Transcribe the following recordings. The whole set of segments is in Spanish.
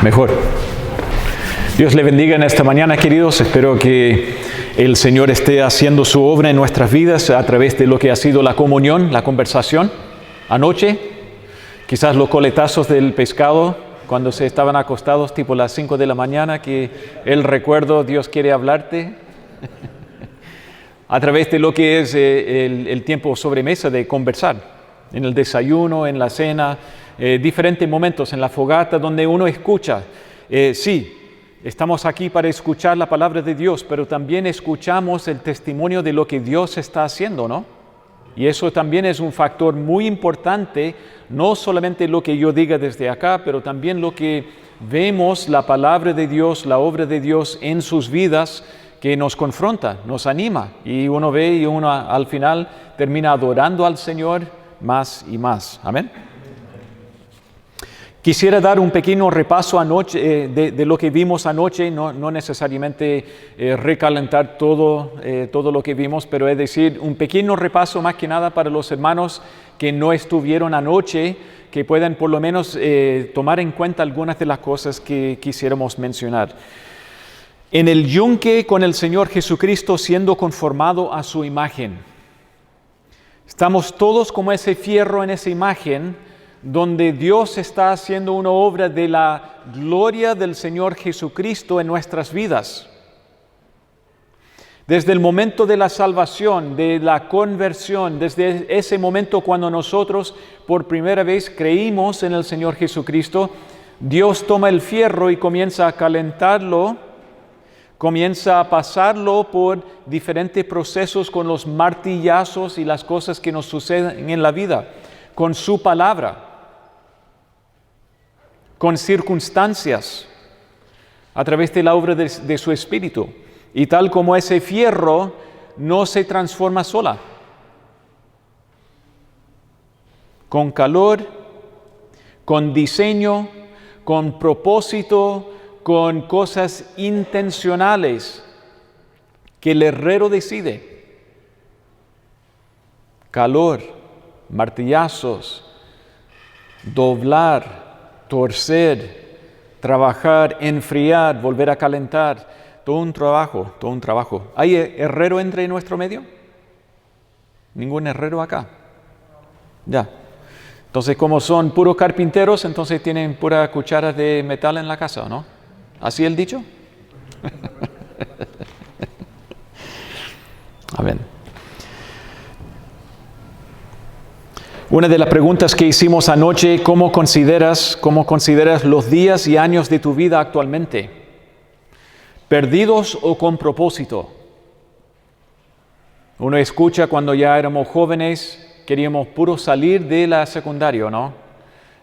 Mejor. Dios le bendiga en esta mañana, queridos. Espero que el Señor esté haciendo su obra en nuestras vidas a través de lo que ha sido la comunión, la conversación anoche. Quizás los coletazos del pescado cuando se estaban acostados tipo las 5 de la mañana, que el recuerdo, Dios quiere hablarte. A través de lo que es el tiempo sobremesa de conversar, en el desayuno, en la cena, diferentes momentos en la fogata donde uno escucha. Sí, estamos aquí para escuchar la palabra de Dios, pero también escuchamos el testimonio de lo que Dios está haciendo, ¿no? Y eso también es un factor muy importante, no solamente lo que yo diga desde acá, pero también lo que vemos la palabra de Dios, la obra de Dios en sus vidas, que nos confronta, nos anima, y uno ve y uno al final termina adorando al Señor más y más. Amén. Quisiera dar un pequeño repaso anoche de lo que vimos anoche, no necesariamente recalentar todo lo que vimos, pero es decir, un pequeño repaso más que nada para los hermanos que no estuvieron anoche, que puedan por lo menos tomar en cuenta algunas de las cosas que quisiéramos mencionar. En el yunque con el Señor Jesucristo siendo conformado a su imagen. Estamos todos como ese fierro en esa imagen, donde Dios está haciendo una obra de la gloria del Señor Jesucristo en nuestras vidas. Desde el momento de la salvación, de la conversión, desde ese momento cuando nosotros por primera vez creímos en el Señor Jesucristo, Dios toma el fierro y comienza a calentarlo, comienza a pasarlo por diferentes procesos con los martillazos y las cosas que nos suceden en la vida, con su palabra, con circunstancias, a través de la obra de su Espíritu. Y tal como ese fierro no se transforma sola. Con calor, con diseño, con propósito, con cosas intencionales que el herrero decide. Calor, martillazos, doblar, torcer, trabajar, enfriar, volver a calentar, todo un trabajo. ¿Hay herrero entre nuestro medio? Ningún herrero acá. Ya. Entonces, como son puros carpinteros, entonces tienen puras cucharas de metal en la casa, ¿no? ¿Así el dicho? Amén. Una de las preguntas que hicimos anoche, ¿cómo consideras los días y años de tu vida actualmente? ¿Perdidos o con propósito? Uno escucha cuando ya éramos jóvenes, queríamos puro salir de la secundaria, ¿no?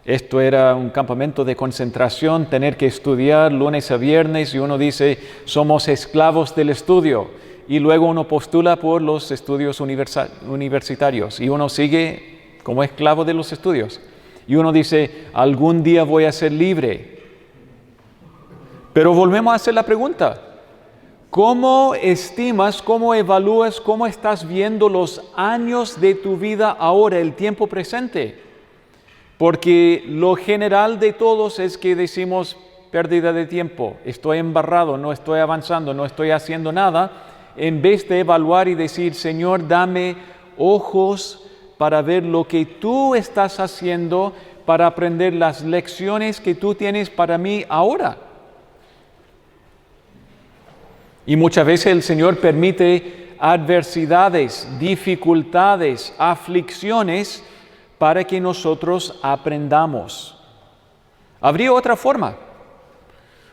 Esto era un campamento de concentración, tener que estudiar lunes a viernes, y uno dice, somos esclavos del estudio. Y luego uno postula por los estudios universitarios, y uno sigue como esclavo de los estudios. Y uno dice, algún día voy a ser libre. Pero volvemos a hacer la pregunta, ¿cómo estimas, cómo evalúas, cómo estás viendo los años de tu vida ahora, el tiempo presente? Porque lo general de todos es que decimos pérdida de tiempo, estoy embarrado, no estoy avanzando, no estoy haciendo nada, en vez de evaluar y decir, Señor, dame ojos para ver lo que tú estás haciendo, para aprender las lecciones que tú tienes para mí ahora. Y muchas veces el Señor permite adversidades, dificultades, aflicciones, para que nosotros aprendamos. ¿Habría otra forma?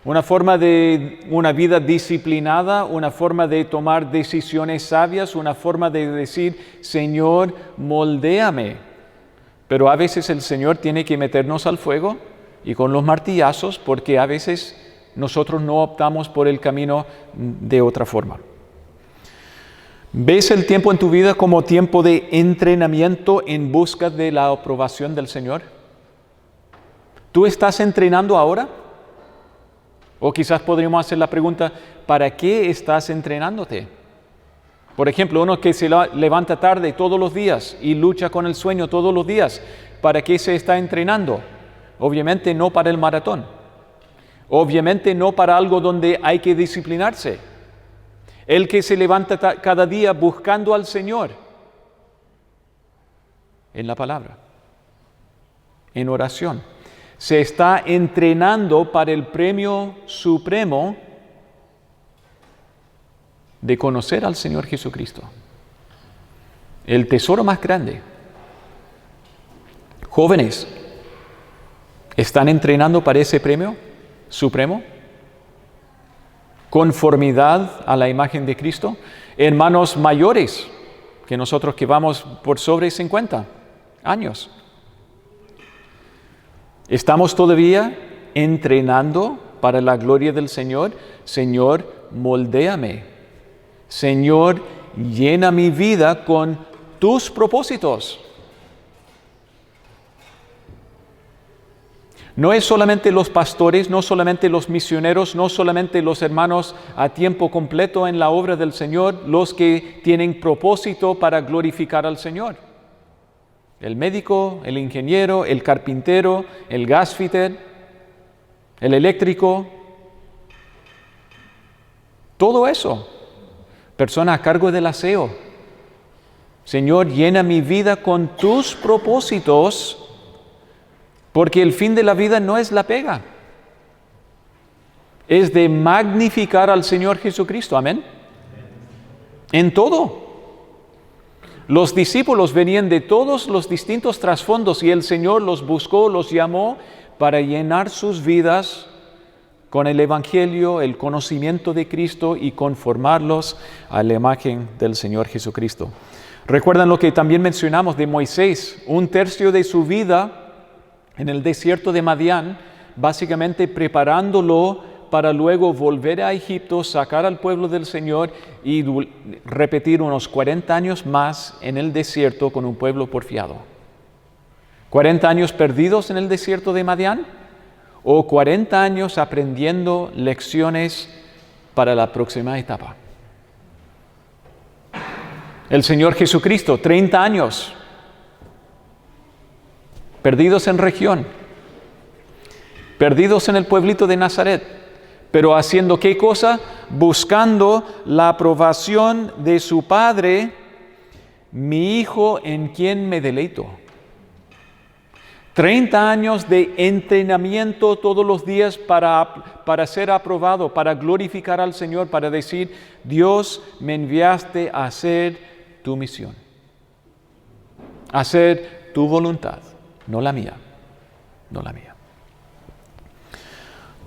Una forma de una vida disciplinada, una forma de tomar decisiones sabias, una forma de decir, Señor, moldéame. Pero a veces el Señor tiene que meternos al fuego y con los martillazos, porque a veces nosotros no optamos por el camino de otra forma. ¿Ves el tiempo en tu vida como tiempo de entrenamiento en busca de la aprobación del Señor? ¿Tú estás entrenando ahora? O quizás podríamos hacer la pregunta, ¿para qué estás entrenándote? Por ejemplo, uno que se levanta tarde todos los días y lucha con el sueño todos los días, ¿para qué se está entrenando? Obviamente no para el maratón. Obviamente no para algo donde hay que disciplinarse. El que se levanta cada día buscando al Señor en la palabra, en oración, se está entrenando para el premio supremo de conocer al Señor Jesucristo. El tesoro más grande. Jóvenes, ¿están entrenando para ese premio supremo? Conformidad a la imagen de Cristo. Hermanos mayores que nosotros que vamos por sobre 50 años. ¿Estamos todavía entrenando para la gloria del Señor? Señor, moldéame. Señor, llena mi vida con tus propósitos. No es solamente los pastores, no solamente los misioneros, no solamente los hermanos a tiempo completo en la obra del Señor los que tienen propósito para glorificar al Señor. El médico, el ingeniero, el carpintero, el gasfitter, el eléctrico, todo eso. Persona a cargo del aseo. Señor, llena mi vida con tus propósitos, porque el fin de la vida no es la pega. Es de magnificar al Señor Jesucristo. Amén. En todo. Los discípulos venían de todos los distintos trasfondos y el Señor los buscó, los llamó para llenar sus vidas con el Evangelio, el conocimiento de Cristo y conformarlos a la imagen del Señor Jesucristo. ¿Recuerdan lo que también mencionamos de Moisés? 1/3 de su vida en el desierto de Madián, básicamente preparándolo para luego volver a Egipto, sacar al pueblo del Señor y repetir unos 40 años más en el desierto con un pueblo porfiado. 40 años perdidos en el desierto de Madián o 40 años aprendiendo lecciones para la próxima etapa. El Señor Jesucristo, 30 años perdidos en región, perdidos en el pueblito de Nazaret, pero haciendo ¿qué cosa? Buscando la aprobación de su Padre, mi Hijo en quien me deleito. 30 años de entrenamiento todos los días para ser aprobado, para glorificar al Señor, para decir, Dios, me enviaste a hacer tu misión, a hacer tu voluntad. No la mía, no la mía.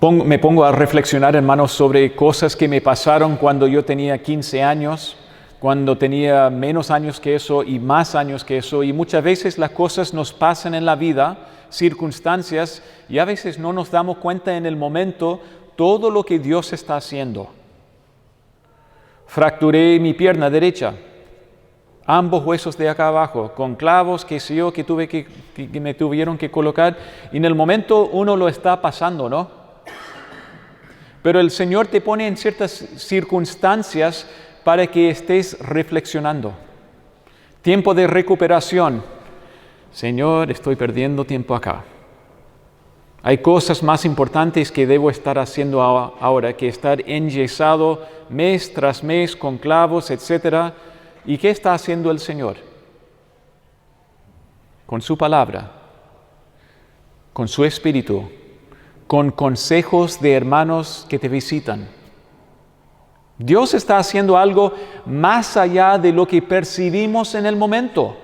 Me pongo a reflexionar, hermanos, sobre cosas que me pasaron cuando yo tenía 15 años, cuando tenía menos años que eso y más años que eso. Y muchas veces las cosas nos pasan en la vida, circunstancias, y a veces no nos damos cuenta en el momento todo lo que Dios está haciendo. Fracturé mi pierna derecha. Ambos huesos de acá abajo, con clavos, que me tuvieron que colocar. Y en el momento uno lo está pasando, ¿no? Pero el Señor te pone en ciertas circunstancias para que estés reflexionando. Tiempo de recuperación. Señor, estoy perdiendo tiempo acá. Hay cosas más importantes que debo estar haciendo ahora que estar enyesado mes tras mes con clavos, etcétera. ¿Y qué está haciendo el Señor? Con su palabra, con su espíritu, con consejos de hermanos que te visitan. Dios está haciendo algo más allá de lo que percibimos en el momento.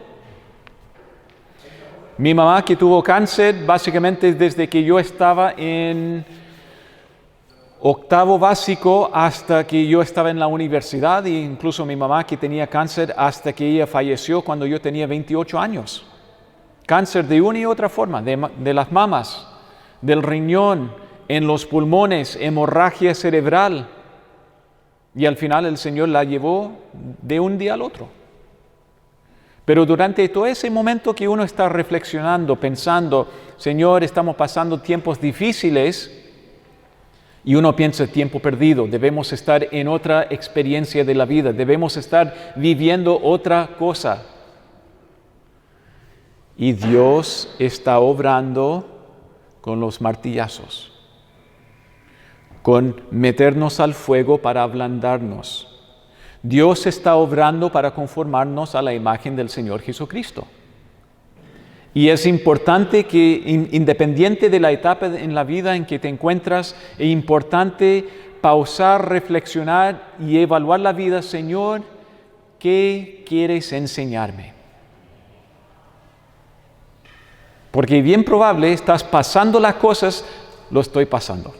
Mi mamá, que tuvo cáncer, básicamente desde que yo estaba en octavo básico hasta que yo estaba en la universidad, e incluso mi mamá, que tenía cáncer hasta que ella falleció cuando yo tenía 28 años. Cáncer de una y otra forma, de las mamas, del riñón, en los pulmones, hemorragia cerebral. Y al final el Señor la llevó de un día al otro. Pero durante todo ese momento que uno está reflexionando, pensando, Señor, estamos pasando tiempos difíciles, y uno piensa, tiempo perdido, debemos estar en otra experiencia de la vida, debemos estar viviendo otra cosa. Y Dios está obrando con los martillazos. con meternos al fuego para ablandarnos. Dios está obrando para conformarnos a la imagen del Señor Jesucristo. Y es importante que, independiente de la etapa en la vida en que te encuentras, es importante pausar, reflexionar y evaluar la vida. Señor, ¿qué quieres enseñarme? Porque bien probable estás pasando las cosas, lo estoy pasando.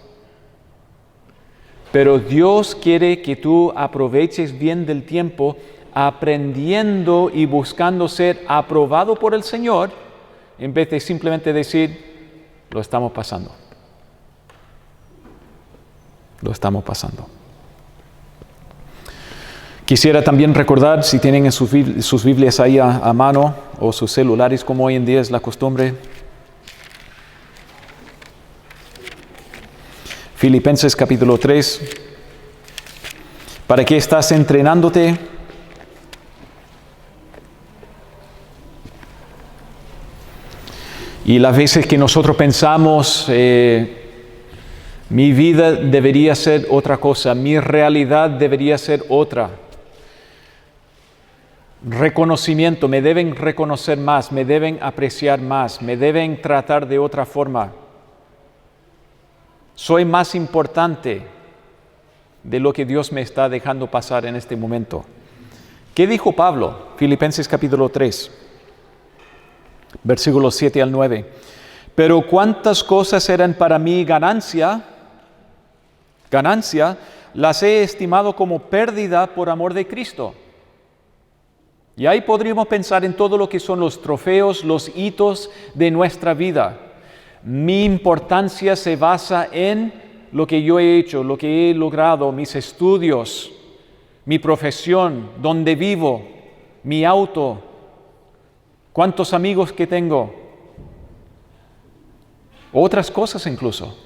Pero Dios quiere que tú aproveches bien del tiempo aprendiendo y buscando ser aprobado por el Señor, en vez de simplemente decir, lo estamos pasando. Lo estamos pasando. Quisiera también recordar, si tienen en sus Biblias ahí a mano, o sus celulares, como hoy en día es la costumbre, Filipenses capítulo 3. ¿Para qué estás entrenándote? Y las veces que nosotros pensamos, mi vida debería ser otra cosa, mi realidad debería ser otra. Reconocimiento, me deben reconocer más, me deben apreciar más, me deben tratar de otra forma. Soy más importante de lo que Dios me está dejando pasar en este momento. ¿Qué dijo Pablo? Filipenses capítulo 3, versículos 7 al 9. Pero cuántas cosas eran para mí ganancia, las he estimado como pérdida por amor de Cristo. Y ahí podríamos pensar en todo lo que son los trofeos, los hitos de nuestra vida. Mi importancia se basa en lo que yo he hecho, lo que he logrado, mis estudios, mi profesión, dónde vivo, mi auto, cuántos amigos que tengo, otras cosas incluso.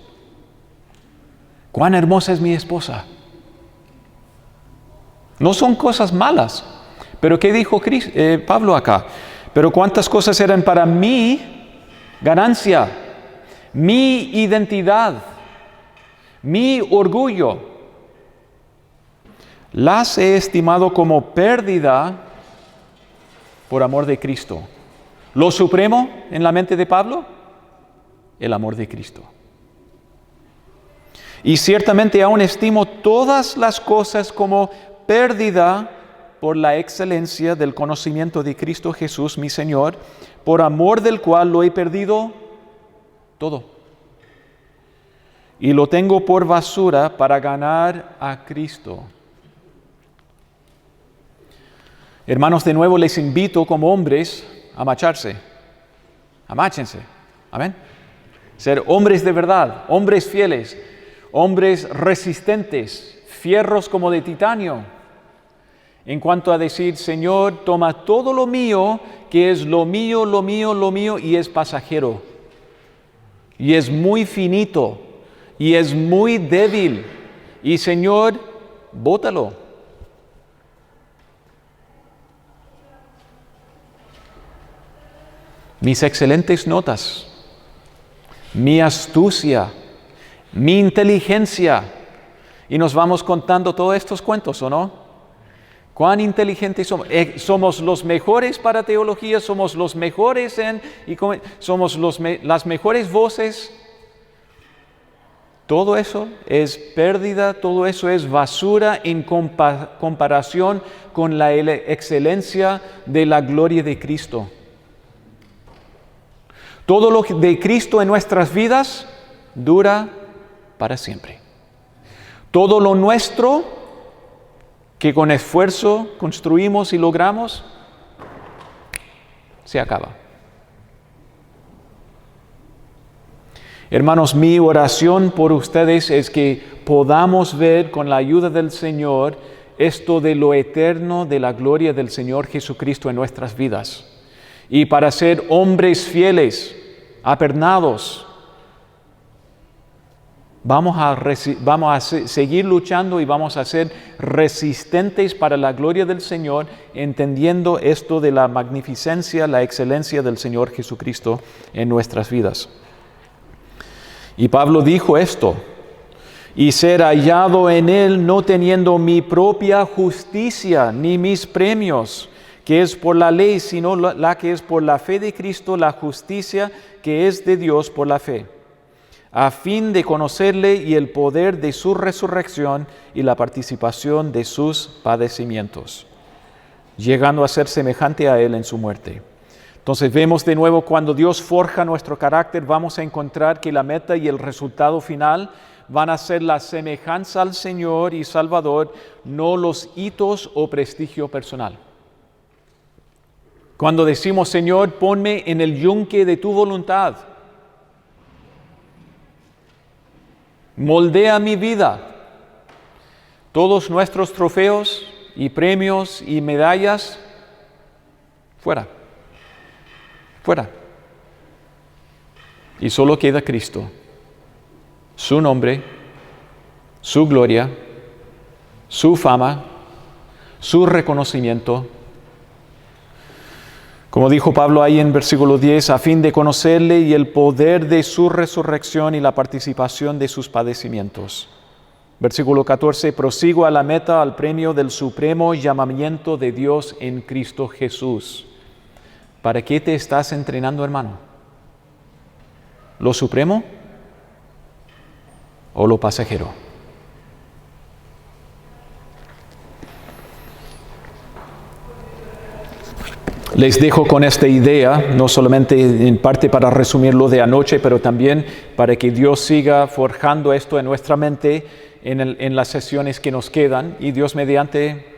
Cuán hermosa es mi esposa. No son cosas malas, pero ¿qué dijo Pablo acá? Pero cuántas cosas eran para mí ganancia, mi identidad, mi orgullo, las he estimado como pérdida por amor de Cristo. Lo supremo en la mente de Pablo, el amor de Cristo. Y ciertamente aún estimo todas las cosas como pérdida por la excelencia del conocimiento de Cristo Jesús, mi Señor, por amor del cual lo he perdido todo. Y lo tengo por basura para ganar a Cristo. Hermanos, de nuevo les invito como hombres a macharse. Amáchense. Amén. Ser hombres de verdad, hombres fieles, hombres resistentes, fierros como de titanio. En cuanto a decir, Señor, toma todo lo mío, que es lo mío, lo mío, lo mío, y es pasajero. Y es muy finito, y es muy débil. Y Señor, bótalo. Mis excelentes notas, mi astucia, mi inteligencia. Y nos vamos contando todos estos cuentos, ¿o no? ¿Cuán inteligentes somos? Somos los mejores para teología, somos los mejores somos las mejores voces. Todo eso es pérdida, todo eso es basura en comparación con la excelencia de la gloria de Cristo. Todo lo de Cristo en nuestras vidas dura para siempre. Todo lo nuestro que con esfuerzo construimos y logramos, se acaba. Hermanos, mi oración por ustedes es que podamos ver con la ayuda del Señor esto de lo eterno, de la gloria del Señor Jesucristo en nuestras vidas. Y para ser hombres fieles, apernados, vamos a seguir luchando y vamos a ser resistentes para la gloria del Señor, entendiendo esto de la magnificencia, la excelencia del Señor Jesucristo en nuestras vidas. Y Pablo dijo esto y ser hallado en Él, no teniendo mi propia justicia ni mis premios, que es por la ley, sino la que es por la fe de Cristo, la justicia que es de Dios por la fe, a fin de conocerle y el poder de su resurrección y la participación de sus padecimientos, llegando a ser semejante a Él en su muerte. Entonces vemos de nuevo, cuando Dios forja nuestro carácter, vamos a encontrar que la meta y el resultado final van a ser la semejanza al Señor y Salvador, no los hitos o prestigio personal. Cuando decimos, Señor, ponme en el yunque de tu voluntad, moldea mi vida, todos nuestros trofeos y premios y medallas, fuera. Y solo queda Cristo, su nombre, su gloria, su fama, su reconocimiento. Como dijo Pablo ahí en versículo 10, a fin de conocerle y el poder de su resurrección y la participación de sus padecimientos. Versículo 14, prosigo a la meta, al premio del supremo llamamiento de Dios en Cristo Jesús. ¿Para qué te estás entrenando, hermano? ¿Lo supremo o lo pasajero? Les dejo con esta idea, no solamente en parte para resumir lo de anoche, pero también para que Dios siga forjando esto en nuestra mente en las sesiones que nos quedan, y Dios mediante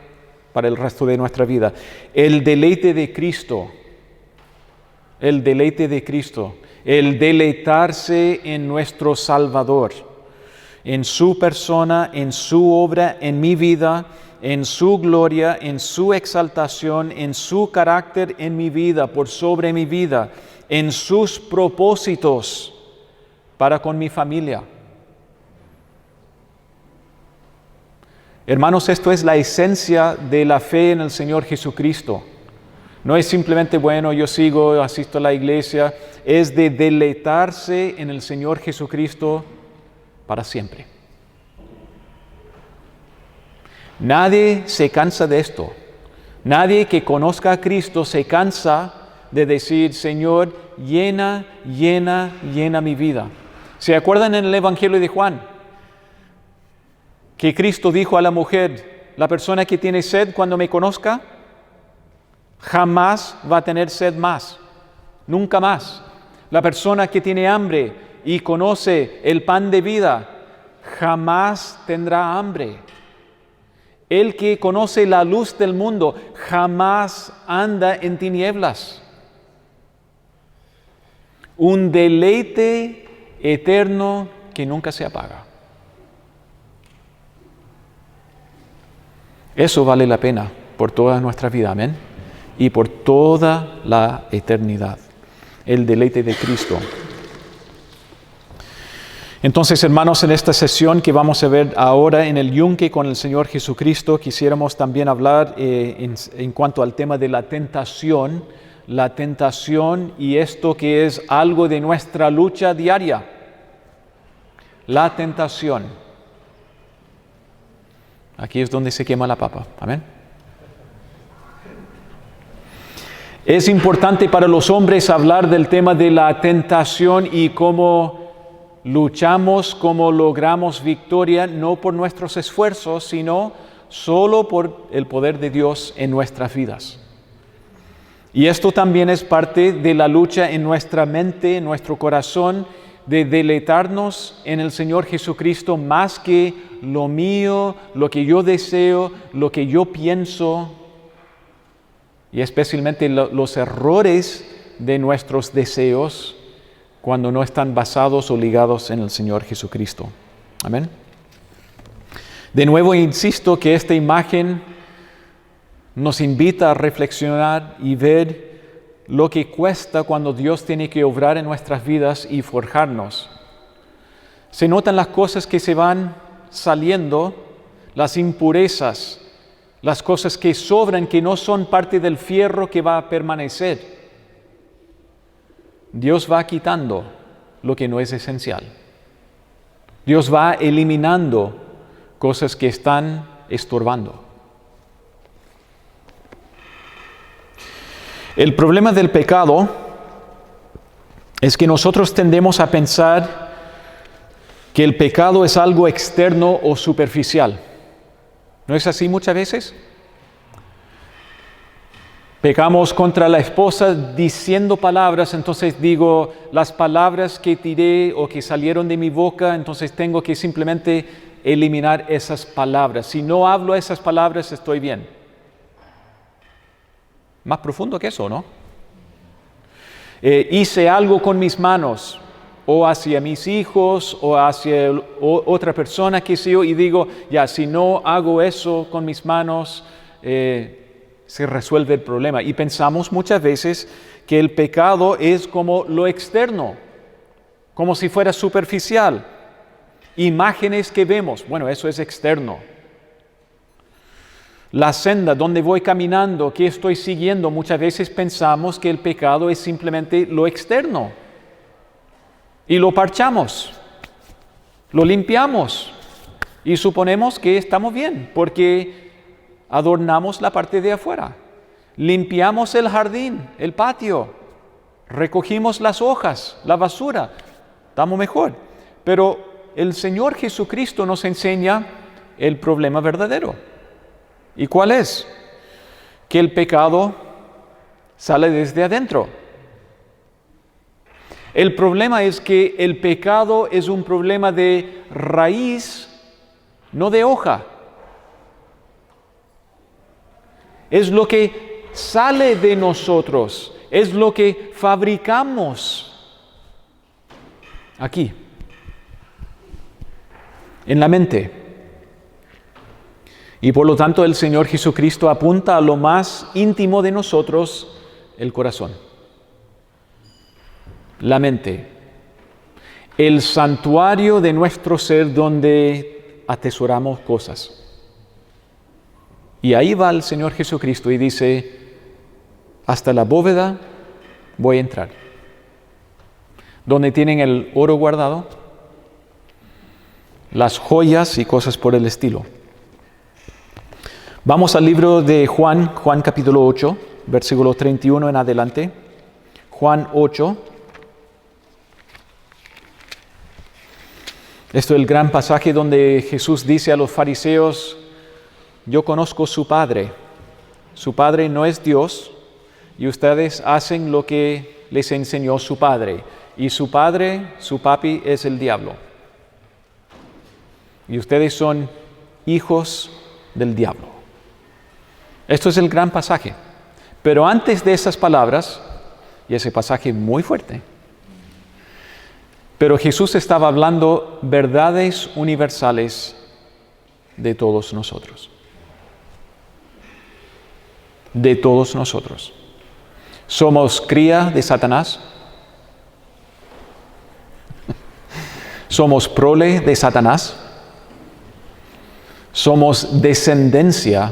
para el resto de nuestra vida. El deleite de Cristo. El deleitarse en nuestro Salvador, en su persona, en su obra, en mi vida, en su gloria, en su exaltación, en su carácter en mi vida, por sobre mi vida, en sus propósitos para con mi familia. Hermanos, esto es la esencia de la fe en el Señor Jesucristo. No es simplemente, bueno, yo sigo, asisto a la iglesia, es de deleitarse en el Señor Jesucristo para siempre. Nadie se cansa de esto. Nadie que conozca a Cristo se cansa de decir, Señor, llena mi vida. ¿Se acuerdan en el Evangelio de Juan? Que Cristo dijo a la mujer, la persona que tiene sed cuando me conozca, jamás va a tener sed más, nunca más. La persona que tiene hambre y conoce el pan de vida, jamás tendrá hambre. El que conoce la luz del mundo, jamás anda en tinieblas. Un deleite eterno que nunca se apaga. Eso vale la pena por toda nuestra vida, amén. Y por toda la eternidad, el deleite de Cristo. Entonces, hermanos, en esta sesión que vamos a ver ahora en el yunque con el Señor Jesucristo, quisiéramos también hablar en cuanto al tema de la tentación y esto que es algo de nuestra lucha diaria, la tentación. Aquí es donde se quema la papa, amén. Es importante para los hombres hablar del tema de la tentación y cómo luchamos, cómo logramos victoria, no por nuestros esfuerzos, sino solo por el poder de Dios en nuestras vidas. Y esto también es parte de la lucha en nuestra mente, en nuestro corazón, de deleitarnos en el Señor Jesucristo más que lo mío, lo que yo deseo, lo que yo pienso, y especialmente los errores de nuestros deseos cuando no están basados o ligados en el Señor Jesucristo. Amén. De nuevo insisto que esta imagen nos invita a reflexionar y ver lo que cuesta cuando Dios tiene que obrar en nuestras vidas y forjarnos. Se notan las cosas que se van saliendo, las impurezas, las cosas que sobran, que no son parte del fierro que va a permanecer. Dios va quitando lo que no es esencial. Dios va eliminando cosas que están estorbando. El problema del pecado es que nosotros tendemos a pensar que el pecado es algo externo o superficial. ¿No es así muchas veces? Pecamos contra la esposa diciendo palabras, entonces digo, las palabras que tiré o que salieron de mi boca, entonces tengo que simplemente eliminar esas palabras. Si no hablo esas palabras, estoy bien. Más profundo que eso, ¿no? Hice algo con mis manos, o hacia mis hijos, o hacia otra persona, qué sé yo, y digo, ya, si no hago eso con mis manos, se resuelve el problema. Y pensamos muchas veces que el pecado es como lo externo, como si fuera superficial. Imágenes que vemos, bueno, eso es externo. La senda donde voy caminando, que estoy siguiendo, muchas veces pensamos que el pecado es simplemente lo externo. Y lo parchamos, lo limpiamos y suponemos que estamos bien, porque adornamos la parte de afuera, limpiamos el jardín, el patio, recogimos las hojas, la basura, estamos mejor. Pero el Señor Jesucristo nos enseña el problema verdadero. ¿Y cuál es? Que el pecado sale desde adentro. El problema es que el pecado es un problema de raíz, no de hoja. Es lo que sale de nosotros, es lo que fabricamos aquí, en la mente. Y por lo tanto el Señor Jesucristo apunta a lo más íntimo de nosotros, el corazón, la mente, el santuario de nuestro ser donde atesoramos cosas. Y ahí va el Señor Jesucristo y dice, hasta la bóveda voy a entrar. Donde tienen el oro guardado, las joyas y cosas por el estilo. Vamos al libro de Juan capítulo 8, versículo 31 en adelante. Juan 8. Esto es el gran pasaje donde Jesús dice a los fariseos, yo conozco su Padre no es Dios, y ustedes hacen lo que les enseñó su Padre, y su Padre, su papi, es el diablo. Y ustedes son hijos del diablo. Esto es el gran pasaje. Pero antes de esas palabras, y ese pasaje muy fuerte, pero Jesús estaba hablando verdades universales de todos nosotros. De todos nosotros. ¿Somos cría de Satanás? ¿Somos prole de Satanás? ¿Somos descendencia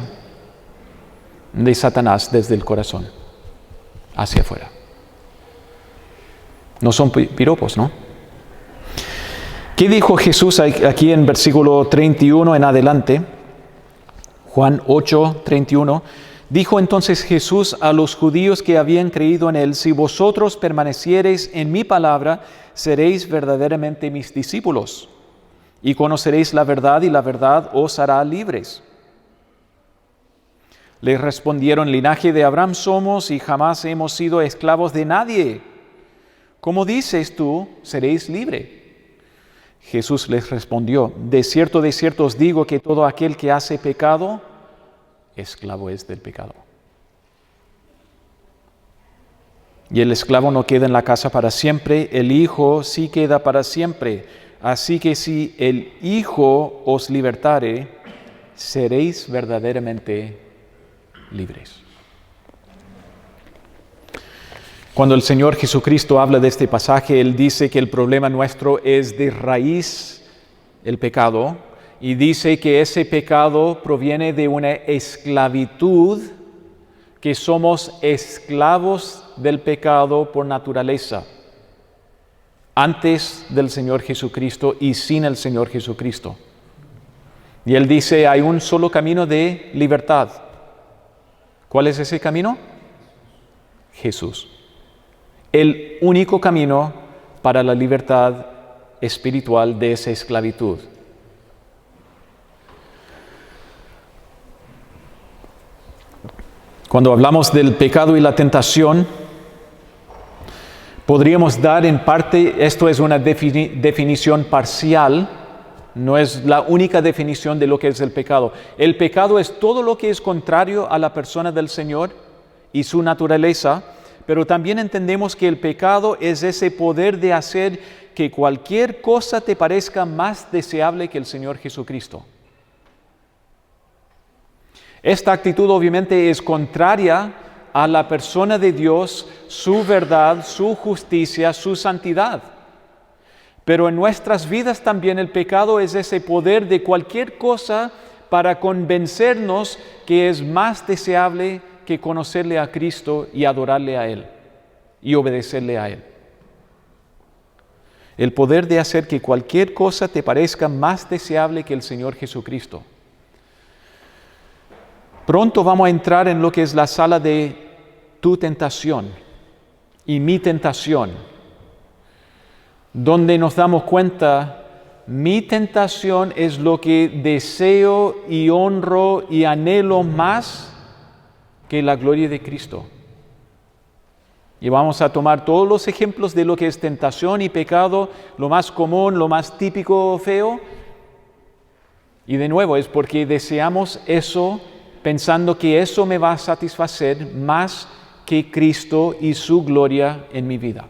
de Satanás desde el corazón hacia afuera? No son piropos, ¿no? ¿Qué dijo Jesús aquí en versículo 31 en adelante? Juan 8, 31. Dijo entonces Jesús a los judíos que habían creído en él, si vosotros permaneciereis en mi palabra, seréis verdaderamente mis discípulos, y conoceréis la verdad, y la verdad os hará libres. Les respondieron, linaje de Abraham somos, y jamás hemos sido esclavos de nadie. ¿Cómo dices tú, seréis libres? Jesús les respondió, de cierto os digo que todo aquel que hace pecado, esclavo es del pecado. Y el esclavo no queda en la casa para siempre, el Hijo sí queda para siempre. Así que si el Hijo os libertare, seréis verdaderamente libres. Cuando el Señor Jesucristo habla de este pasaje, Él dice que el problema nuestro es de raíz el pecado, y dice que ese pecado proviene de una esclavitud, que somos esclavos del pecado por naturaleza. antes del Señor Jesucristo y sin el Señor Jesucristo. Y Él dice, hay un solo camino de libertad. ¿Cuál es ese camino? Jesús. El único camino para la libertad espiritual de esa esclavitud. Cuando hablamos del pecado y la tentación, podríamos dar en parte, esto es una definición parcial, no es la única definición de lo que es el pecado. El pecado es todo lo que es contrario a la persona del Señor y su naturaleza, pero también entendemos que el pecado es ese poder de hacer que cualquier cosa te parezca más deseable que el Señor Jesucristo. Esta actitud obviamente es contraria a la persona de Dios, su verdad, su justicia, su santidad. Pero en nuestras vidas también el pecado es ese poder de cualquier cosa para convencernos que es más deseable que conocerle a Cristo y adorarle a Él y obedecerle a Él. El poder de hacer que cualquier cosa te parezca más deseable que el Señor Jesucristo. Pronto vamos a entrar en lo que es la sala de tu tentación y mi tentación, donde nos damos cuenta, mi tentación es lo que deseo y honro y anhelo más que la gloria de Cristo. Y vamos a tomar todos los ejemplos de lo que es tentación y pecado, lo más común, lo más típico, feo. Y de nuevo es porque deseamos eso, pensando que eso me va a satisfacer más que Cristo y su gloria en mi vida.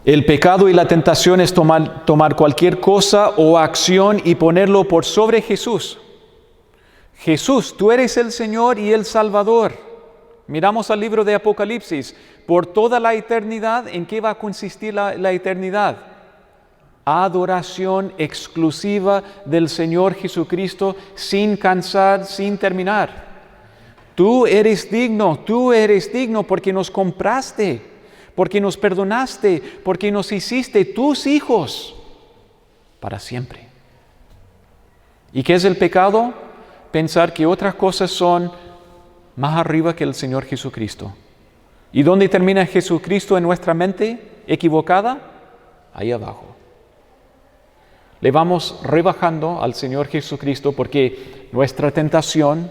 El pecado y la tentación es tomar cualquier cosa o acción y ponerlo por sobre Jesús. Jesús, tú eres el Señor y el Salvador. Miramos al libro de Apocalipsis. Por toda la eternidad, ¿en qué va a consistir la eternidad? Adoración exclusiva del Señor Jesucristo sin cansar, sin terminar. Tú eres digno porque nos compraste, porque nos perdonaste, porque nos hiciste tus hijos para siempre. ¿Y qué es el pecado? Pensar que otras cosas son más arriba que el Señor Jesucristo. ¿Y dónde termina Jesucristo en nuestra mente equivocada? Ahí abajo. Le vamos rebajando al Señor Jesucristo porque nuestra tentación,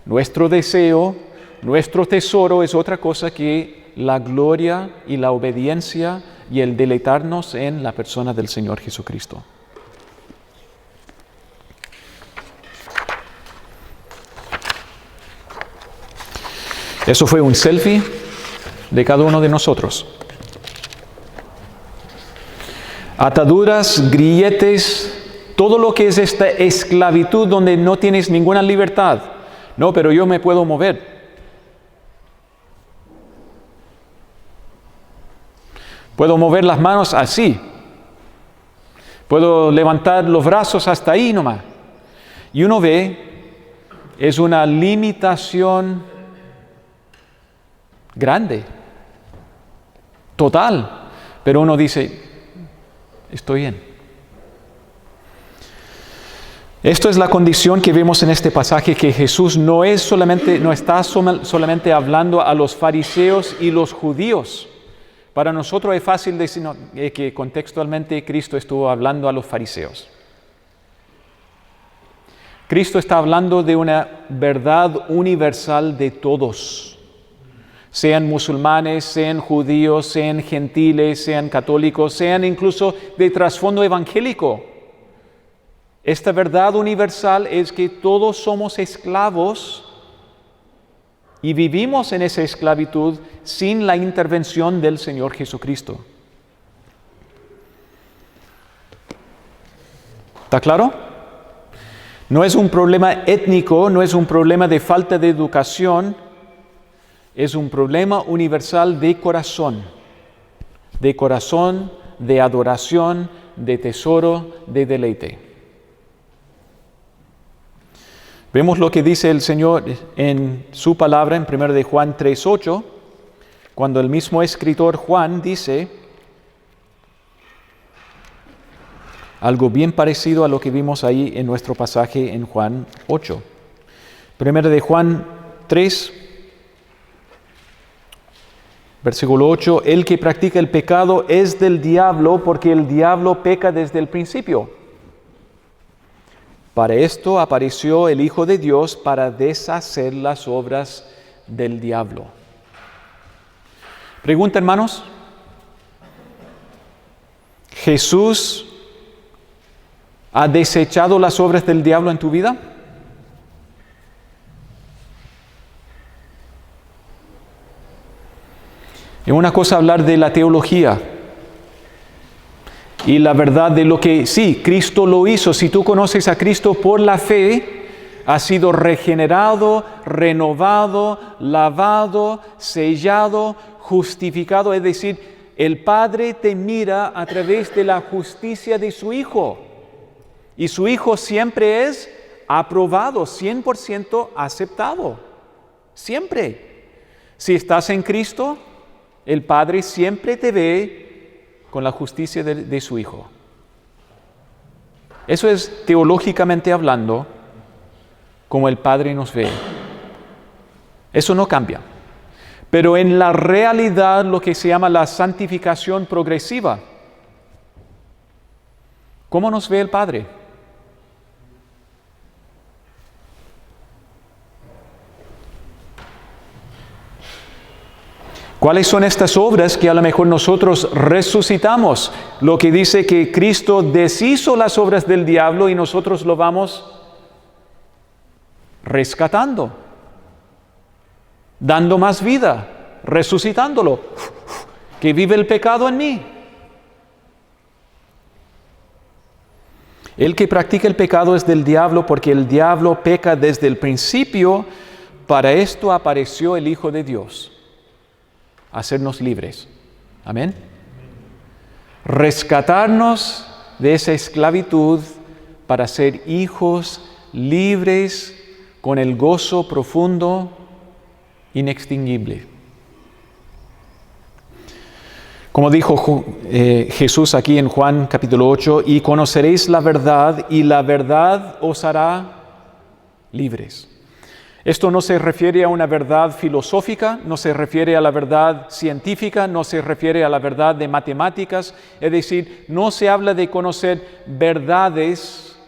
nuestro deseo, nuestro tesoro es otra cosa que la gloria y la obediencia y el deleitarnos en la persona del Señor Jesucristo. Eso fue un selfie de cada uno de nosotros. Ataduras, grilletes, todo lo que es esta esclavitud donde no tienes ninguna libertad. No, pero yo me puedo mover. Puedo mover las manos así. Puedo levantar los brazos hasta ahí nomás. Y uno ve, es una limitación grande, total. Pero uno dice, estoy bien. Esto es la condición que vemos en este pasaje, que Jesús no está solamente hablando a los fariseos y los judíos. Para nosotros es fácil decir que contextualmente Cristo estuvo hablando a los fariseos. Cristo está hablando de una verdad universal de todos, sean musulmanes, sean judíos, sean gentiles, sean católicos, sean incluso de trasfondo evangélico. Esta verdad universal es que todos somos esclavos y vivimos en esa esclavitud sin la intervención del Señor Jesucristo. ¿Está claro? No es un problema étnico, no es un problema de falta de educación, es un problema universal de corazón, de adoración, de tesoro, de deleite. Vemos lo que dice el Señor en su palabra en 1 de Juan 3:8, cuando el mismo escritor Juan dice algo bien parecido a lo que vimos ahí en nuestro pasaje en Juan 8. 1 de Juan 3, versículo 8, el que practica el pecado es del diablo, porque el diablo peca desde el principio. Para esto apareció el Hijo de Dios, para deshacer las obras del diablo. Pregunta, hermanos, ¿Jesús ha desechado las obras del diablo en tu vida? Es una cosa hablar de la teología y la verdad de lo que sí, Cristo lo hizo. Si tú conoces a Cristo por la fe, has sido regenerado, renovado, lavado, sellado, justificado. Es decir, el Padre te mira a través de la justicia de su Hijo. Y su Hijo siempre es aprobado, 100% aceptado. Siempre. Si estás en Cristo, el Padre siempre te ve con la justicia de su Hijo. Eso es teológicamente hablando, como el Padre nos ve. Eso no cambia. Pero en la realidad, lo que se llama la santificación progresiva, ¿cómo nos ve el Padre? ¿Cuáles son estas obras que a lo mejor nosotros resucitamos? Lo que dice que Cristo deshizo las obras del diablo y nosotros lo vamos rescatando, dando más vida, resucitándolo. Que vive el pecado en mí. El que practica el pecado es del diablo, porque el diablo peca desde el principio. Para esto apareció el Hijo de Dios. Hacernos libres. Amén. Rescatarnos de esa esclavitud para ser hijos libres con el gozo profundo, inextinguible. Como dijo Jesús aquí en Juan capítulo 8, y conoceréis la verdad, y la verdad os hará libres. Esto no se refiere a una verdad filosófica, no se refiere a la verdad científica, no se refiere a la verdad de matemáticas, es decir, no se habla de conocer verdades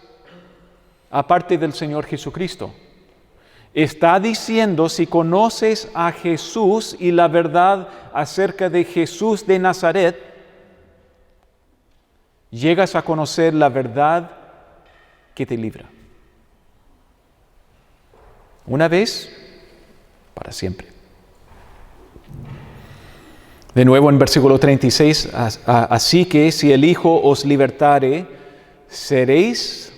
aparte del Señor Jesucristo. Está diciendo, si conoces a Jesús y la verdad acerca de Jesús de Nazaret, llegas a conocer la verdad que te libra. Una vez, para siempre. De nuevo en versículo 36, así que si el Hijo os libertare, seréis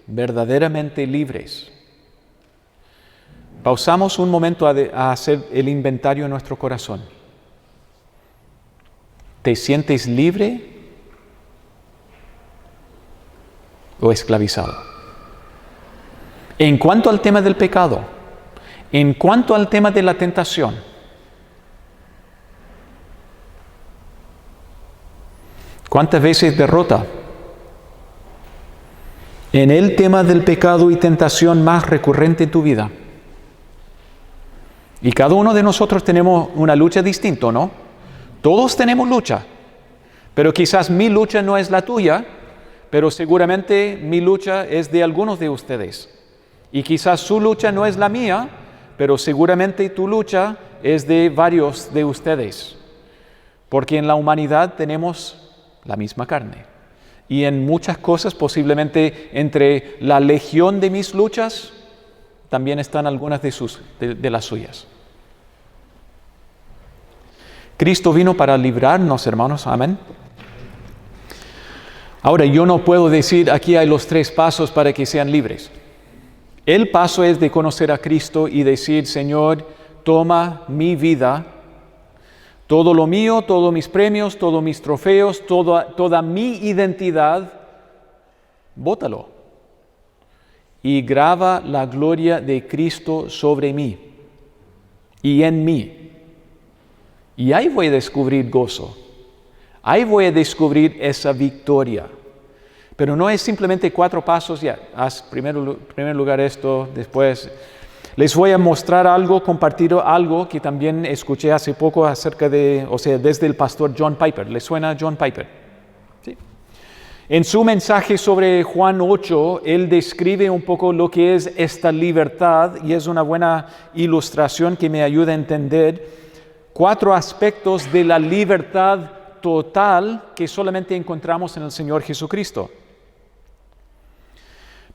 verdaderamente libres. Pausamos un momento a hacer el inventario en nuestro corazón. ¿Te sientes libre o esclavizado? En cuanto al tema del pecado, en cuanto al tema de la tentación, ¿cuántas veces derrota? En el tema del pecado y tentación más recurrente en tu vida. Y cada uno de nosotros tenemos una lucha distinta, ¿no? Todos tenemos lucha, pero quizás mi lucha no es la tuya, pero seguramente mi lucha es de algunos de ustedes. Y quizás su lucha no es la mía, pero seguramente tu lucha es de varios de ustedes. Porque en la humanidad tenemos la misma carne. Y en muchas cosas, posiblemente entre la legión de mis luchas, también están algunas de las suyas. Cristo vino para librarnos, hermanos. Amén. Ahora, yo no puedo decir, aquí hay los 3 pasos para que sean libres. El paso es de conocer a Cristo y decir, Señor, toma mi vida, todo lo mío, todos mis premios, todos mis trofeos, toda mi identidad, bótalo. y graba la gloria de Cristo sobre mí y en mí. Y ahí voy a descubrir gozo. Ahí voy a descubrir esa victoria. Pero no es simplemente 4 pasos, ya, haz primer lugar esto, después. Les voy a mostrar algo, compartir algo que también escuché hace poco desde el pastor John Piper. ¿Les suena John Piper? ¿Sí? En su mensaje sobre Juan 8, él describe un poco lo que es esta libertad y es una buena ilustración que me ayuda a entender 4 aspectos de la libertad total que solamente encontramos en el Señor Jesucristo.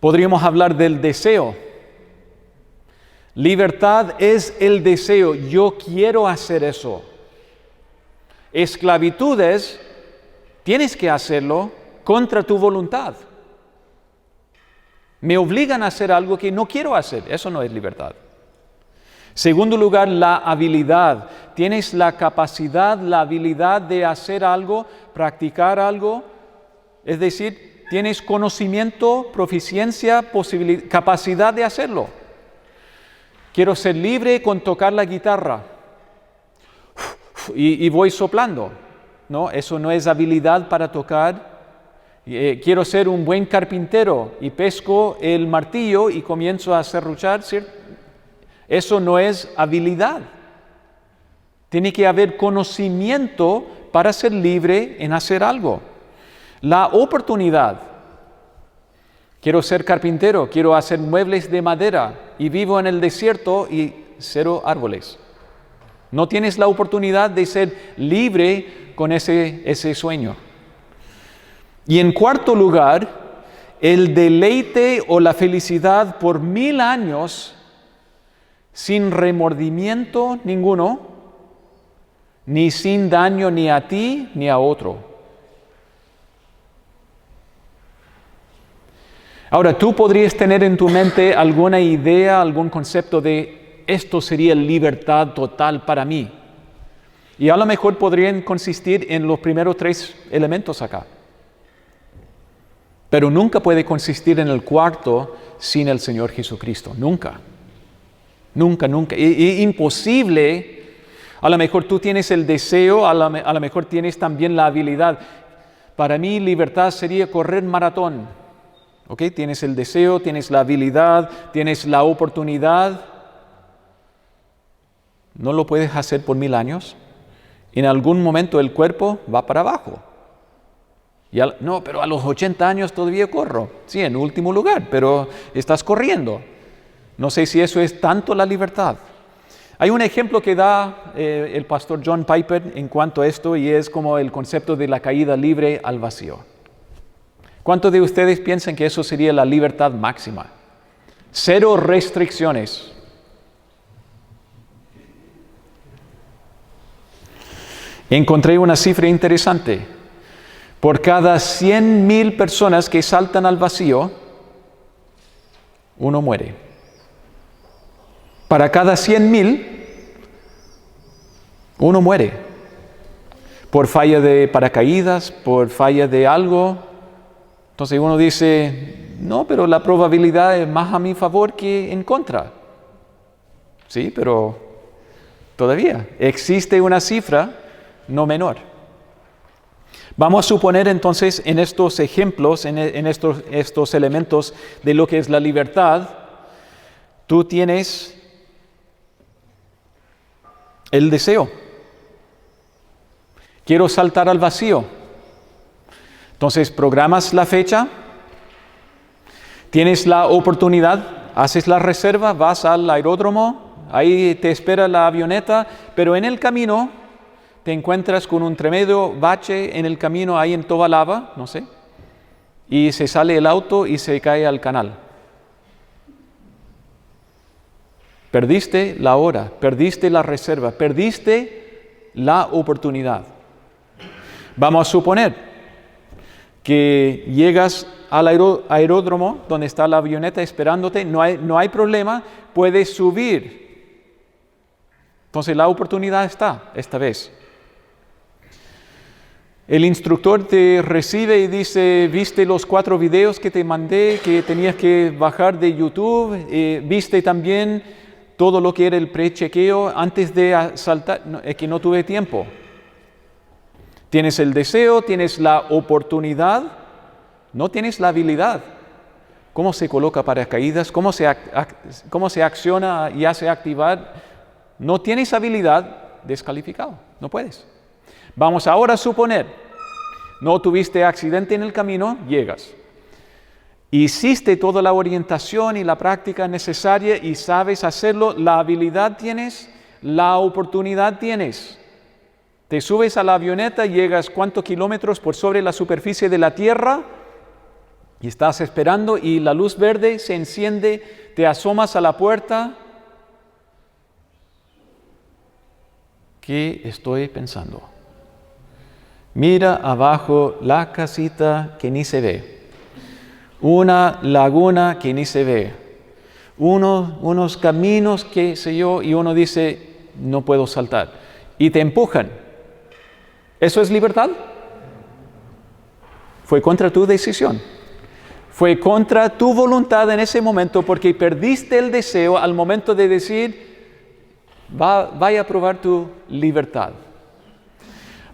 Podríamos hablar del deseo. Libertad es el deseo. Yo quiero hacer eso. Esclavitud es, tienes que hacerlo contra tu voluntad. Me obligan a hacer algo que no quiero hacer. Eso no es libertad. Segundo lugar, la habilidad. Tienes la capacidad, la habilidad de hacer algo, practicar algo. Es decir, tienes conocimiento, proficiencia, capacidad de hacerlo. Quiero ser libre con tocar la guitarra. Y voy soplando. ¿No? Eso no es habilidad para tocar. Quiero ser un buen carpintero y pesco el martillo y comienzo a serruchar, ¿cierto? Eso no es habilidad. Tiene que haber conocimiento para ser libre en hacer algo. La oportunidad. Quiero ser carpintero, quiero hacer muebles de madera y vivo en el desierto y 0 árboles. No tienes la oportunidad de ser libre con ese sueño. Y en cuarto lugar, el deleite o la felicidad por 1000 años sin remordimiento ninguno, ni sin daño ni a ti ni a otro. Ahora, tú podrías tener en tu mente alguna idea, algún concepto de esto sería libertad total para mí. Y a lo mejor podrían consistir en los primeros 3 elementos acá. Pero nunca puede consistir en el cuarto sin el Señor Jesucristo. Nunca. Nunca, nunca. Imposible. A lo mejor tú tienes el deseo, a lo mejor tienes también la habilidad. Para mí, libertad sería correr maratón. ¿Ok? Tienes el deseo, tienes la habilidad, tienes la oportunidad. No lo puedes hacer por 1000 años. En algún momento el cuerpo va para abajo. No, pero a los 80 años todavía corro. Sí, en último lugar, pero estás corriendo. No sé si eso es tanto la libertad. Hay un ejemplo que da el pastor John Piper en cuanto a esto y es como el concepto de la caída libre al vacío. ¿Cuántos de ustedes piensan que eso sería la libertad máxima? 0 restricciones. Encontré una cifra interesante. Por cada 100,000 personas que saltan al vacío, 1 muere. Para cada 100,000, 1 muere. Por falla de paracaídas, por falla de algo. Entonces uno dice, no, pero la probabilidad es más a mi favor que en contra. Sí, pero todavía existe una cifra no menor. Vamos a suponer entonces en estos ejemplos, en estos elementos de lo que es la libertad, tú tienes el deseo. Quiero saltar al vacío. Entonces programas la fecha, tienes la oportunidad, haces la reserva, vas al aeródromo, ahí te espera la avioneta, pero en el camino te encuentras con un tremendo bache en el camino ahí en Tobalaba, no sé, y se sale el auto y se cae al canal. Perdiste la hora, perdiste la reserva, perdiste la oportunidad. Vamos a suponer que llegas al aeródromo donde está la avioneta esperándote, no hay problema, puedes subir. Entonces la oportunidad está esta vez. El instructor te recibe y dice, ¿viste los 4 videos que te mandé que tenías que bajar de YouTube? ¿Viste también todo lo que era el prechequeo antes de saltar? No, es que no tuve tiempo. Tienes el deseo, tienes la oportunidad, no tienes la habilidad. ¿Cómo se coloca paracaídas? ¿Cómo se acciona y hace activar? No tienes habilidad, descalificado, no puedes. Vamos ahora a suponer, no tuviste accidente en el camino, llegas. Hiciste toda la orientación y la práctica necesaria y sabes hacerlo, la habilidad tienes, la oportunidad tienes. Te subes a la avioneta, llegas ¿cuántos kilómetros por sobre la superficie de la Tierra? Y estás esperando y la luz verde se enciende, te asomas a la puerta. ¿Qué estoy pensando? Mira abajo la casita que ni se ve, una laguna que ni se ve, unos caminos que sé yo, y uno dice, no puedo saltar, y te empujan. ¿Eso es libertad? Fue contra tu decisión, fue contra tu voluntad en ese momento, porque perdiste el deseo al momento de decir, vaya a probar tu libertad.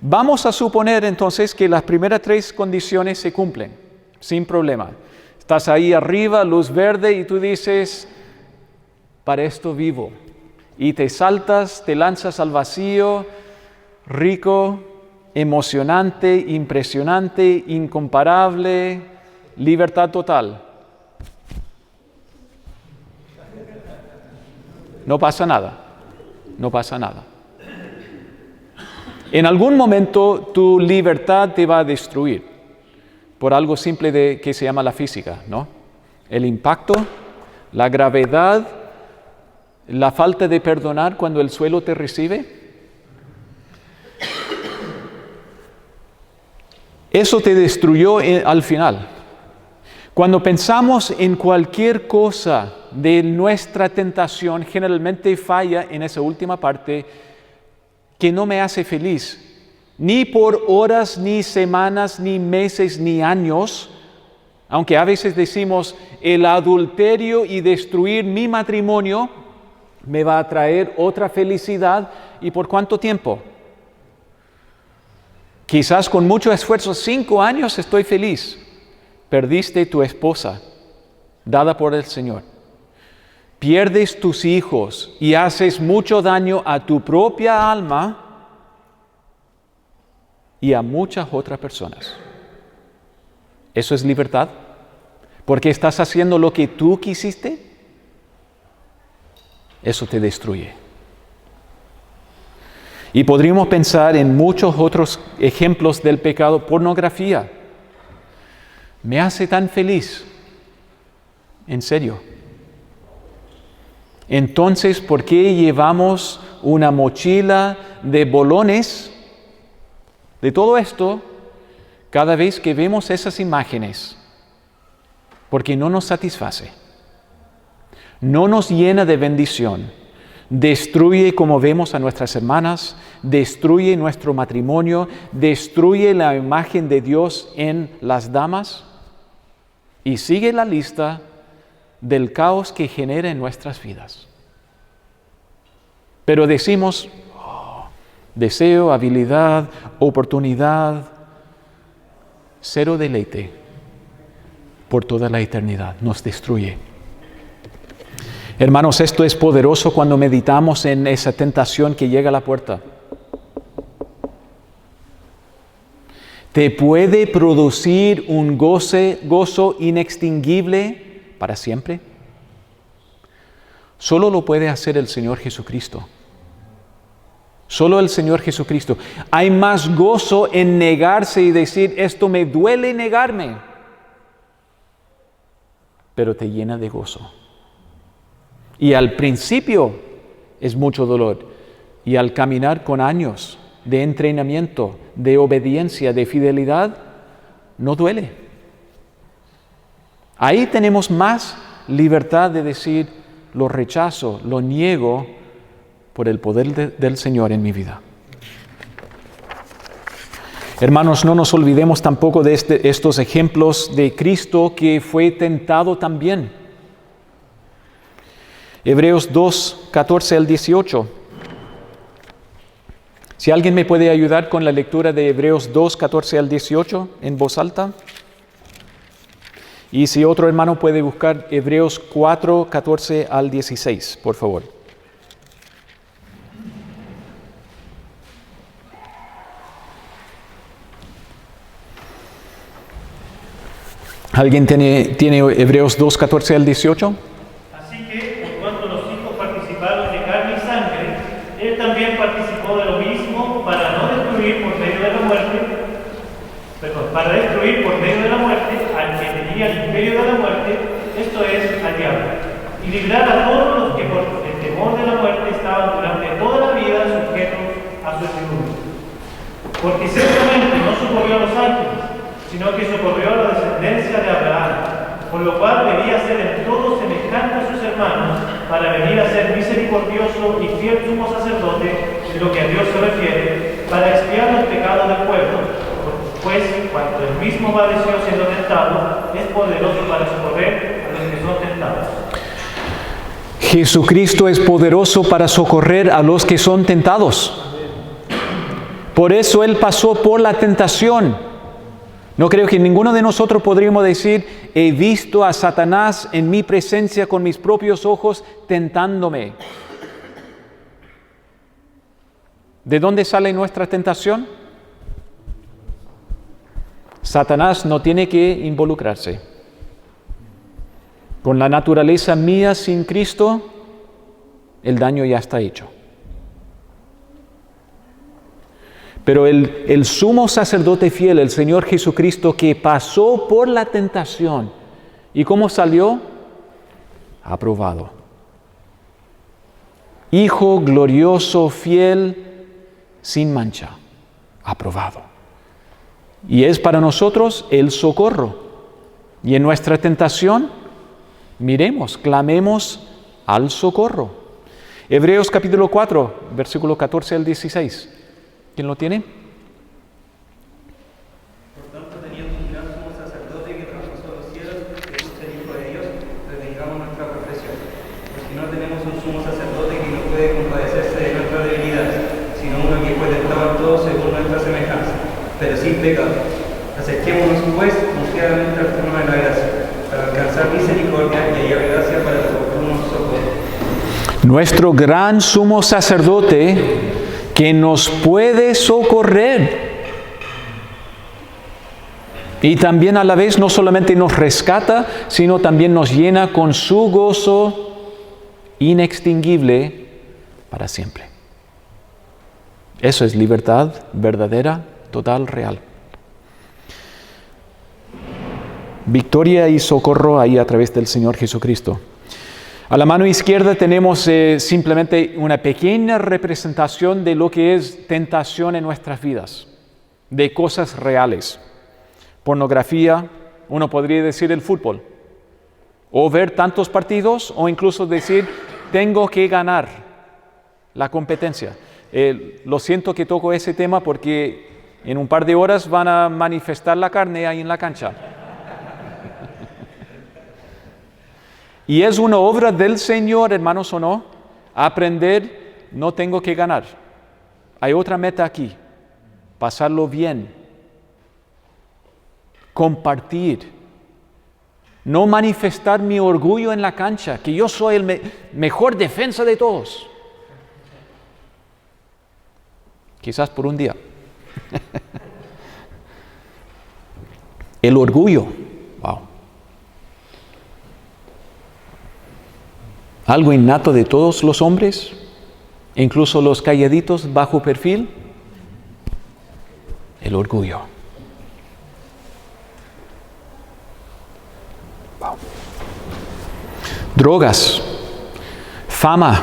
Vamos a suponer entonces que las primeras 3 condiciones se cumplen, sin problema. Estás ahí arriba, luz verde, y tú dices, para esto vivo. Y te saltas, te lanzas al vacío, rico, emocionante, impresionante, incomparable, libertad total. No pasa nada, no pasa nada. En algún momento tu libertad te va a destruir por algo simple que se llama la física, ¿no? El impacto, la gravedad, la falta de perdonar cuando el suelo te recibe. Eso te destruyó al final. Cuando pensamos en cualquier cosa de nuestra tentación, generalmente falla en esa última parte, que no me hace feliz, ni por horas, ni semanas, ni meses, ni años, aunque a veces decimos el adulterio y destruir mi matrimonio me va a traer otra felicidad. ¿Y por cuánto tiempo? Quizás con mucho esfuerzo, 5 años estoy feliz. Perdiste tu esposa, dada por el Señor. Pierdes tus hijos y haces mucho daño a tu propia alma y a muchas otras personas. ¿Eso es libertad? ¿Porque estás haciendo lo que tú quisiste? Eso te destruye. Y podríamos pensar en muchos otros ejemplos del pecado. Pornografía. Me hace tan feliz. En serio. Entonces, ¿por qué llevamos una mochila de bolones de todo esto cada vez que vemos esas imágenes? Porque no nos satisface, no nos llena de bendición, destruye, como vemos a nuestras hermanas, destruye nuestro matrimonio, destruye la imagen de Dios en las damas, y sigue la lista del caos que genera en nuestras vidas. Pero decimos, deseo, habilidad, oportunidad, cero deleite por toda la eternidad, nos destruye. Hermanos, esto es poderoso cuando meditamos en esa tentación que llega a la puerta. Te puede producir un gozo inextinguible para siempre. Solo lo puede hacer el Señor Jesucristo. Solo el Señor Jesucristo. Hay más gozo en negarse y decir, esto me duele negarme, pero te llena de gozo. Y al principio es mucho dolor, y al caminar con años de entrenamiento, de obediencia, de fidelidad, no duele. Ahí tenemos más libertad de decir, lo rechazo, lo niego por el poder del Señor en mi vida. Hermanos, no nos olvidemos tampoco de estos ejemplos de Cristo que fue tentado también. Hebreos 2, 14 al 18. Si alguien me puede ayudar con la lectura de Hebreos 2, 14 al 18 en voz alta. Y si otro hermano puede buscar Hebreos 4, 14 al 16, por favor. ¿Alguien tiene Hebreos 2, 14 al 18? Así que, por cuanto los hijos participaron de carne y sangre, él también participó de lo mismo para no destruir por medio de la muerte, para destruir por medio de la muerte al que tenía el imperio de la muerte, esto es, al diablo, y librar a todos los que por el temor de la muerte estaban durante toda la vida sujetos a su servidumbre. Porque ciertamente no socorrió a los ángeles, sino que socorrió a la descendencia de Abraham, por lo cual debía ser en todo semejante a sus hermanos, para venir a ser misericordioso y fiel sumo sacerdote en lo que a Dios se refiere, para expiar los pecados del pueblo, pues cuando él mismo padeció siendo tentado, es poderoso para socorrer a los que son tentados. Jesucristo es poderoso para socorrer a los que son tentados. Por eso Él pasó por la tentación. No creo que ninguno de nosotros podríamos decir, he visto a Satanás en mi presencia con mis propios ojos tentándome. ¿De dónde sale nuestra tentación? Satanás no tiene que involucrarse. Con la naturaleza mía sin Cristo, el daño ya está hecho. Pero el sumo sacerdote fiel, el Señor Jesucristo, que pasó por la tentación, ¿y cómo salió? Aprobado. Hijo glorioso, fiel, sin mancha, aprobado. Y es para nosotros el socorro. Y en nuestra tentación, miremos, clamemos al socorro. Hebreos capítulo 4, versículo 14 al 16. ¿Quién lo tiene? Por tanto, teniendo un gran sumo sacerdote que traspasó los cielos, Jesús el Hijo de Dios, retengamos nuestra reflexión. Porque no tenemos un sumo sacerdote que no puede compadecerse de nuestras debilidades, sino uno que fue tentado en todo según nuestra semejanza, pero sin pecado. Acerquémonos pues confiadamente al trono de la gracia, para alcanzar misericordia y hallar gracia para el oportuno socorro. Nuestro gran sumo sacerdote que nos puede socorrer. Y también a la vez no solamente nos rescata, sino también nos llena con su gozo inextinguible para siempre. Eso es libertad verdadera, total, real. Victoria y socorro ahí a través del Señor Jesucristo. A la mano izquierda tenemos simplemente una pequeña representación de lo que es tentación en nuestras vidas, de cosas reales. Pornografía, uno podría decir el fútbol, o ver tantos partidos, o incluso decir, tengo que ganar la competencia. Lo siento que toco ese tema porque en un par de horas van a manifestar la carne ahí en la cancha. Y es una obra del Señor, hermanos, ¿o no? Aprender, no tengo que ganar. Hay otra meta aquí, pasarlo bien, compartir, no manifestar mi orgullo en la cancha, que yo soy el mejor defensa de todos. Quizás por un día. El orgullo, wow. Algo innato de todos los hombres, incluso los calladitos bajo perfil, el orgullo. Wow. Drogas, fama,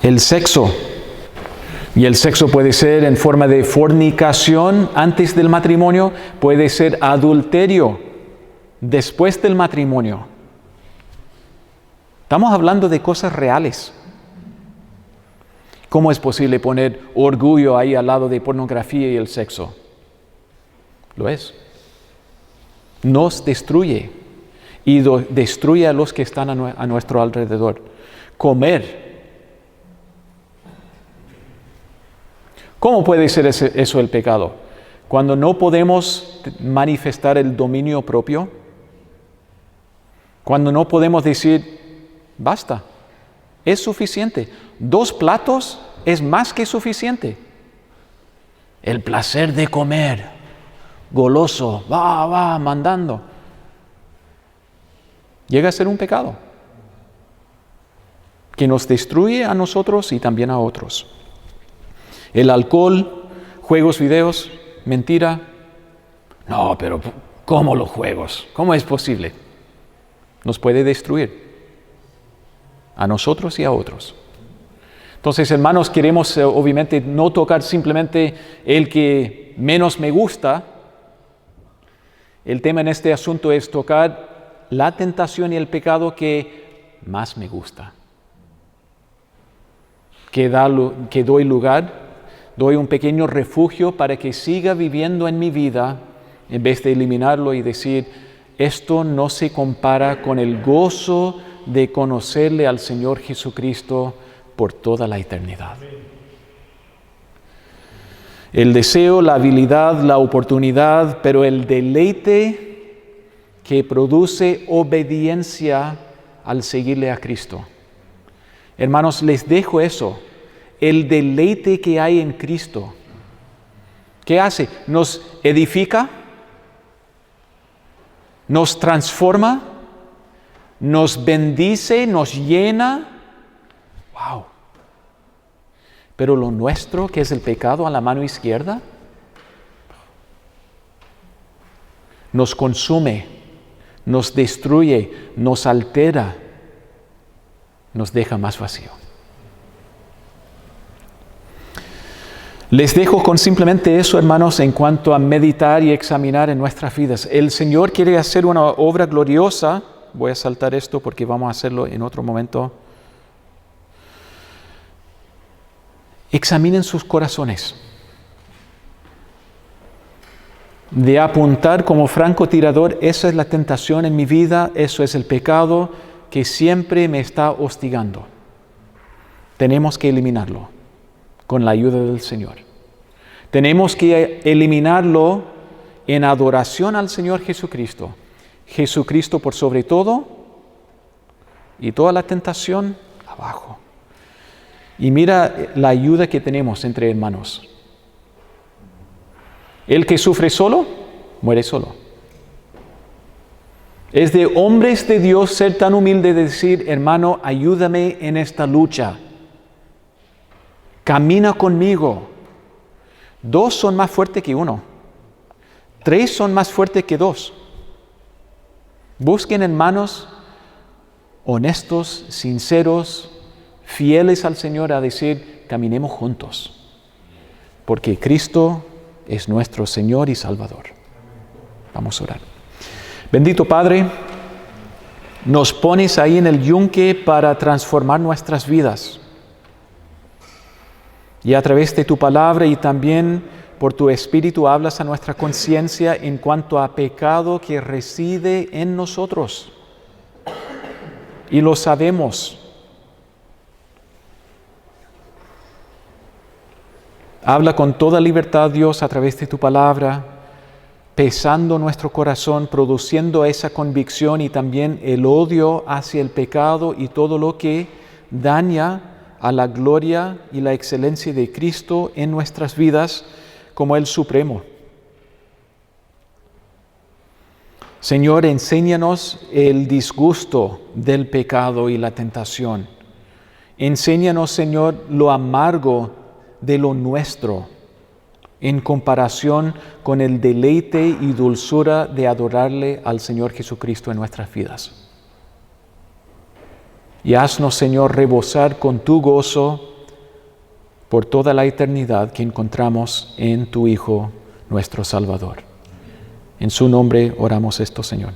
el sexo. Y el sexo puede ser en forma de fornicación antes del matrimonio, puede ser adulterio después del matrimonio. Estamos hablando de cosas reales. ¿Cómo es posible poner orgullo ahí al lado de pornografía y el sexo? Lo es. Nos destruye y destruye a los que están a nuestro alrededor. Comer. ¿Cómo puede ser eso el pecado? Cuando no podemos manifestar el dominio propio, cuando no podemos decir, basta, es suficiente. 2 platos es más que suficiente. El placer de comer, goloso, va, mandando. Llega a ser un pecado que nos destruye a nosotros y también a otros. El alcohol, juegos, videos, mentira. No, pero ¿cómo los juegos? ¿Cómo es posible? Nos puede destruir a nosotros y a otros. Entonces, hermanos, queremos obviamente no tocar simplemente el que menos me gusta. El tema en este asunto es tocar la tentación y el pecado que más me gusta. Que doy lugar, doy un pequeño refugio para que siga viviendo en mi vida en vez de eliminarlo y decir, esto no se compara con el gozo de conocerle al Señor Jesucristo por toda la eternidad. El deseo, la habilidad, la oportunidad, pero el deleite que produce obediencia al seguirle a Cristo. Hermanos, les dejo eso, el deleite que hay en Cristo. ¿Qué hace? Nos edifica, nos transforma, nos bendice, nos llena. ¡Wow! Pero lo nuestro, que es el pecado a la mano izquierda, nos consume, nos destruye, nos altera, nos deja más vacío. Les dejo con simplemente eso, hermanos, en cuanto a meditar y examinar en nuestras vidas. El Señor quiere hacer una obra gloriosa. Voy a saltar esto porque vamos a hacerlo en otro momento. Examinen sus corazones. De apuntar como francotirador, esa es la tentación en mi vida, eso es el pecado que siempre me está hostigando. Tenemos que eliminarlo con la ayuda del Señor. Tenemos que eliminarlo en adoración al Señor Jesucristo. Jesucristo por sobre todo y toda la tentación abajo. Y mira la ayuda que tenemos entre hermanos. El que sufre solo, muere solo. Es de hombres de Dios ser tan humilde de decir, hermano, ayúdame en esta lucha. Camina conmigo. 2 son más fuertes que 1. 3 son más fuertes que 2. Busquen hermanos honestos, sinceros, fieles al Señor a decir, caminemos juntos, porque Cristo es nuestro Señor y Salvador. Vamos a orar. Bendito Padre, nos pones ahí en el yunque para transformar nuestras vidas. Y a través de tu palabra y también por tu Espíritu hablas a nuestra conciencia en cuanto a pecado que reside en nosotros. Y lo sabemos. Habla con toda libertad, Dios, a través de tu palabra, pesando nuestro corazón, produciendo esa convicción y también el odio hacia el pecado y todo lo que daña a la gloria y la excelencia de Cristo en nuestras vidas como el Supremo. Señor, enséñanos el disgusto del pecado y la tentación. Enséñanos, Señor, lo amargo de lo nuestro en comparación con el deleite y dulzura de adorarle al Señor Jesucristo en nuestras vidas. Y haznos, Señor, rebosar con tu gozo por toda la eternidad que encontramos en tu Hijo, nuestro Salvador. En su nombre oramos esto, Señor.